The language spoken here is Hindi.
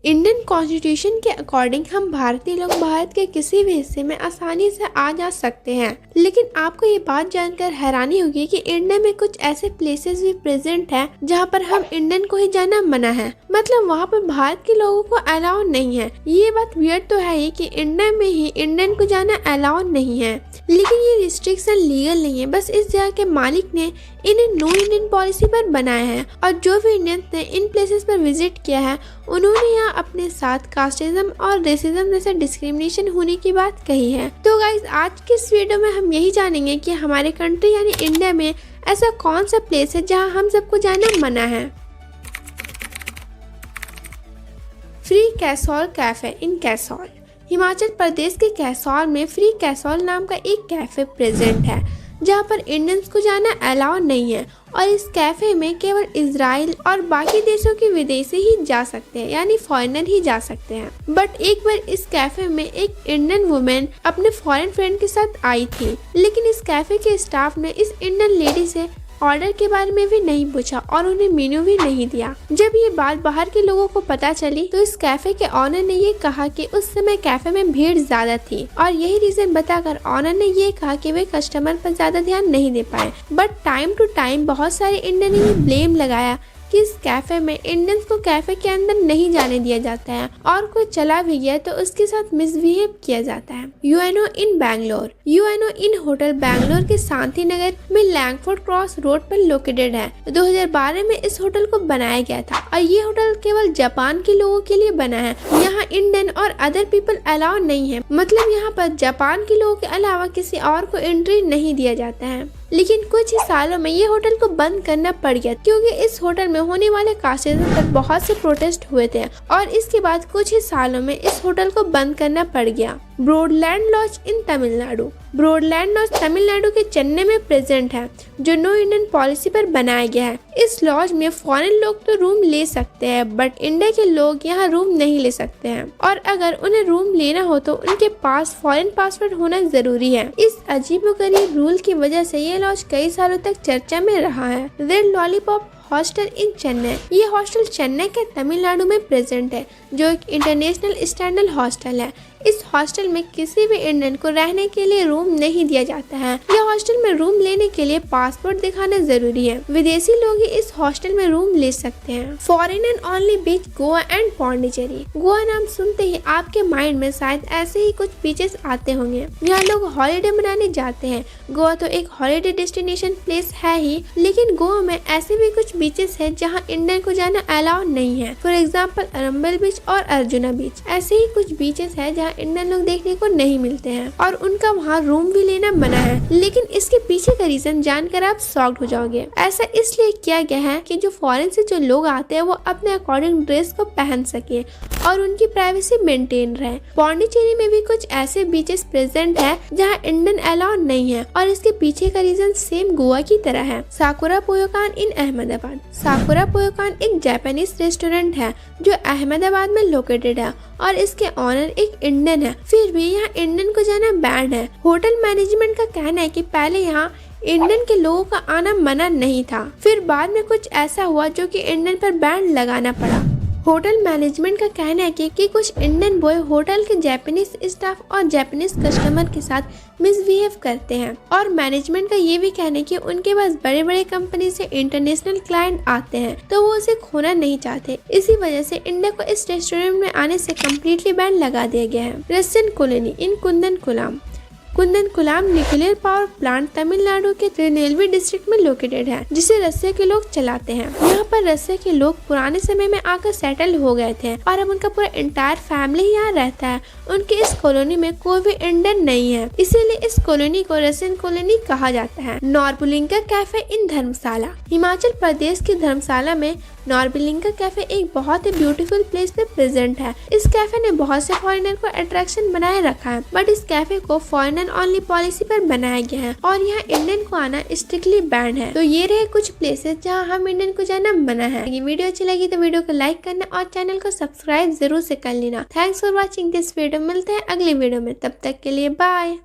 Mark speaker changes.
Speaker 1: इंडियन कॉन्स्टिट्यूशन के अकॉर्डिंग हम भारतीय लोग भारत के किसी भी हिस्से में आसानी से आ जा सकते हैं, लेकिन आपको ये बात जानकर हैरानी होगी कि इंडिया में कुछ ऐसे प्लेसेस भी प्रेजेंट है जहाँ पर हम इंडियन को ही जाना मना है, मतलब वहाँ पर भारत के लोगों को अलाउ नहीं है। ये बात वियर्ड तो है ही कि इंडिया में ही इंडियन को जाना अलाउ नहीं है, लेकिन ये रिस्ट्रिक्शन लीगल नहीं है, बस इस जगह के मालिक ने इन्हें नो इंडियन पॉलिसी पर बनाया है। और जो भी इंडियंस ने इन प्लेसेस पर विजिट किया है उन्होंने यहाँ अपने साथ कास्टिज्म और रेसिज्म जैसे डिस्क्रिमिनेशन होने की बात कही है। तो गाइस, आज के इस वीडियो में हम यही जानेंगे कि हमारे कंट्री यानी इंडिया में ऐसा कौन सा प्लेस है जहाँ हम सबको जाना मना है। Free Kasol cafe in Kasol. Himachal Pradesh के कैसोल में फ्री कैसोल नाम का एक कैफे प्रेजेंट है जहाँ पर इंडियंस को जाना अलाउ नहीं है, और इस कैफे में केवल इजराइल और बाकी देशों के विदेशी ही जा सकते हैं, यानी फॉरेनर ही जा सकते हैं। बट एक बार इस कैफे में एक इंडियन वुमेन अपने फॉरेन फ्रेंड के साथ आई थी, लेकिन इस कैफे के स्टाफ ने इस इंडियन लेडी से ऑर्डर के बारे में भी नहीं पूछा और उन्हें मेन्यू भी नहीं दिया। जब ये बात बाहर के लोगों को पता चली तो इस कैफे के ऑनर ने ये कहा कि उस समय कैफे में भीड़ ज्यादा थी, और यही रीजन बताकर ऑनर ने ये कहा कि वे कस्टमर पर ज्यादा ध्यान नहीं दे पाए। बट टाइम टू टाइम बहुत सारे इंडियन ने ब्लेम लगाया कि इस कैफे में इंडियंस को कैफे के अंदर नहीं जाने दिया जाता है, और कोई चला भी गया तो उसके साथ मिसबिहेव किया जाता है। यूएनओ इन बैंगलोर। यूएनओ इन होटल बैंगलोर के शांति नगर में लैंगफोर्ड क्रॉस रोड पर लोकेटेड है। 2012 में इस होटल को बनाया गया था, और ये होटल केवल जापान के लोगों के लिए बना है। यहाँ इंडियन और अदर पीपल अलाउ नहीं है, मतलब यहाँ पर जापान के लोगों के अलावा किसी और को एंट्री नहीं दिया जाता है। लेकिन कुछ ही सालों में ये होटल को बंद करना पड़ गया, क्योंकि इस होटल में होने वाले कास्टिज्म पर बहुत से प्रोटेस्ट हुए थे, और इसके बाद कुछ ही सालों में इस होटल को बंद करना पड़ गया। ब्रॉडलैंड लॉज इन तमिलनाडु। ब्रॉडलैंड लॉज तमिलनाडु के चेन्नई में प्रेजेंट है, जो नो इंडियन पॉलिसी पर बनाया गया है। इस लॉज में फॉरेन लोग तो रूम ले सकते हैं, बट इंडिया के लोग यहाँ रूम नहीं ले सकते हैं, और अगर उन्हें रूम लेना हो तो उनके पास फॉरेन पासपोर्ट होना जरूरी है। इस अजीबोगरीब रूल की वजह से ये लॉज कई सालों तक चर्चा में रहा है। रेड लॉलीपॉप हॉस्टल इन चेन्नई। ये हॉस्टल चेन्नई के तमिलनाडु में प्रेजेंट है, जो एक इंटरनेशनल स्टैंडर्ड हॉस्टल है। इस हॉस्टल में किसी भी इंडियन को रहने के लिए रूम नहीं दिया जाता है। यह हॉस्टल में रूम लेने के लिए पासपोर्ट दिखाना जरूरी है। विदेशी लोग ही इस हॉस्टल में रूम ले सकते हैं। Foreign and only beach Goa and Pondicherry. Goa नाम सुनते ही आपके माइंड में शायद ऐसे ही कुछ बीचेस आते होंगे। यहाँ लोग हॉलिडे मनाने जाते हैं। गोवा तो एक हॉलिडे डेस्टिनेशन प्लेस है ही, लेकिन गोवा में ऐसे भी कुछ बीचेस है जहाँ इंडियन को जाना अलाउ नहीं है। फॉर एग्जाम्पल अरम्बल बीच और अर्जुना बीच। ऐसे ही कुछ बीचेस है जहाँ इंडियन लोग देखने को नहीं मिलते हैं, और उनका वहाँ रूम भी लेना मना है। लेकिन इसके पीछे का रीजन जानकर आप शॉक्ड हो जाओगे। ऐसा इसलिए किया गया है कि जो फॉरेन से जो लोग आते हैं वो अपने अकॉर्डिंग ड्रेस को पहन सके और उनकी प्राइवेसी मेंटेन रहे। पौंडीचेरी में भी कुछ ऐसे बीचेस प्रेजेंट है जहाँ इंडियन अलाउ नहीं है, और इसके पीछे का रीजन सेम गोवा की तरह है। साकुरा पोयोकान इन अहमदाबाद। साकुरा पोयोकान एक जापानीज रेस्टोरेंट है जो अहमदाबाद में लोकेटेड है, और इसके ऑनर एक इंडियन है। फिर भी यहाँ इंडियन को जाना बैन है। होटल मैनेजमेंट का कहना है कि पहले यहाँ इंडियन के लोगों का आना मना नहीं था, फिर बाद में कुछ ऐसा हुआ जो कि इंडियन पर बैन लगाना पड़ा। होटल मैनेजमेंट का कहना है कि कुछ इंडियन बॉय होटल के जापानीज स्टाफ और जापानीज कस्टमर के साथ मिसबिहेव करते हैं, और मैनेजमेंट का ये भी कहना है कि उनके पास बड़े बड़े कंपनी से इंटरनेशनल क्लाइंट आते हैं, तो वो उसे खोना नहीं चाहते। इसी वजह से इंडिया को इस रेस्टोरेंट में आने से कम्प्लीटली बैन लगा दिया गया है। Russian colony in Kudankulam. Kudankulam nuclear power plant Tamil Nadu के तिरुनेलवेली डिस्ट्रिक्ट में लोकेटेड है, जिसे रसिया के लोग चलाते हैं। यहाँ पर रसिया के लोग पुराने समय में आकर सेटल हो गए थे, और अब उनका पूरा एंटायर फैमिली यहाँ रहता है। उनके इस कॉलोनी में कोई भी इंडियन नहीं है, इसीलिए इस कॉलोनी को रशियन कॉलोनी कहा जाता है। नॉर्बुलिंका कैफे इन धर्मशाला। हिमाचल प्रदेश की धर्मशाला में नॉर्बुलिंका कैफे एक बहुत ही ब्यूटीफुल प्लेस पे प्रेजेंट है। इस कैफे ने बहुत से फॉरेनर को अट्रैक्शन बनाए रखा है, बट इस कैफे को फॉरेनर ओनली पॉलिसी पर बनाया गया है, और यहाँ इंडियन को आना स्ट्रिक्टली बैन है। तो ये रहे कुछ प्लेसेस जहाँ हम इंडियन को जाना मना है। ये वीडियो अच्छी लगी तो वीडियो को लाइक करना और चैनल को सब्सक्राइब जरूर से कर लेना। Thanks for watching this video. मिलते हैं अगली वीडियो में, तब तक के लिए बाय।